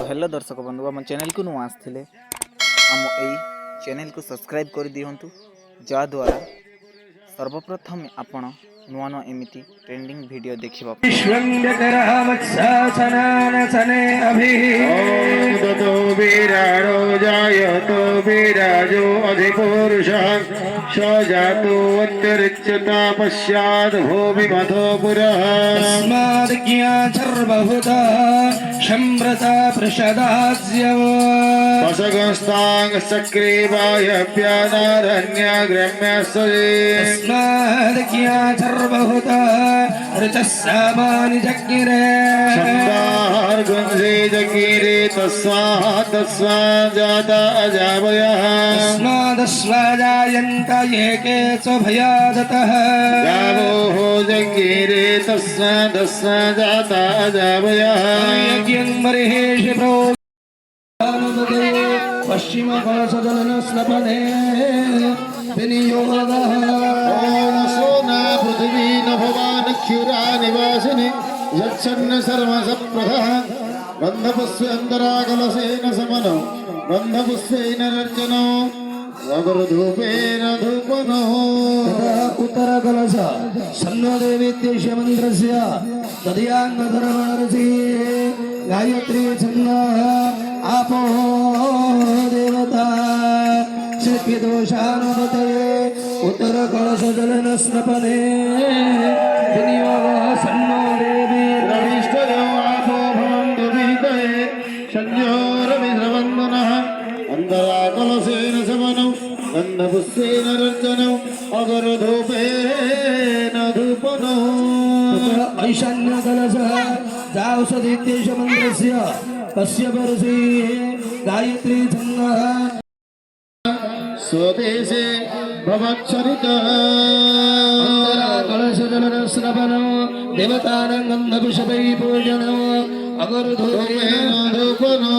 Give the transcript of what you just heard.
hello दर्शक बंधु आम चैनल को नुआ आसते आम यही चैनल को सब्सक्राइब कर दिंतु जहाद्वारा सर्वप्रथम आपण नुआ नुआ एमती ट्रेंडिंग वीडियो देखिबा जायतो विराजो अधिपुरुषः स जातो अत्यरिच्यता पश्चात् भूमिमथो पुरः तस्माद् ज्ञातर्बहुधा शम्रता प्रसदाज्यव पशगस्ताङ् सक्रीवाय प्यानारण्याग्रम्यस्वजे तस्माद् ज्ञातर्बहुधा ऋचः सामानि जज्ञिरे शब्दार्गुंसे जज्ञिरे तस्मात् जाता अजावयः तस्मादस्वाजायन्त एके स्वभयादतः गावोः जज्ञिरे तस्मादस्मा जाता अजावयः यज्ञं बर्हिषि पश्चिमकलशदलनस्नपने विनियोगः ॐ सोना पृथिवी नभवानख्युरा निवासिनि यच्छन्न सर्वसप्रथः गन्धपुष्पेन्दराकलसेन समनो गन्धपुष्पेन रर्चनो वगुरुधूपेन धूपनो उत्तरकलश सन्नदेवीत्यस्य मन्त्रस्य तदीयाङ्गधर्मणरसि गायत्री छन्दः आपो देवता शिल्प्यदोषानुपतये उत्तरकलशजलनस्नपने विनियोगः सन्नो देवी रविष्टयो आपो भवन्तु भीतये संयोरविश्रवन्दनः अन्तराकलसेन समनौ गन्धपुष्पेन रर्चनौ अगरुधूपेन धूपनौ ऐशान्यकलशः दावसदित्येष मन्त्रस्य तस्य परसे गायत्री छन्दः स्वदेशे भवच्छरितः कलशजलनस्नपनो देवतानां गन्धपुष्पैः पूजनो अगरुधूपेन धूपनो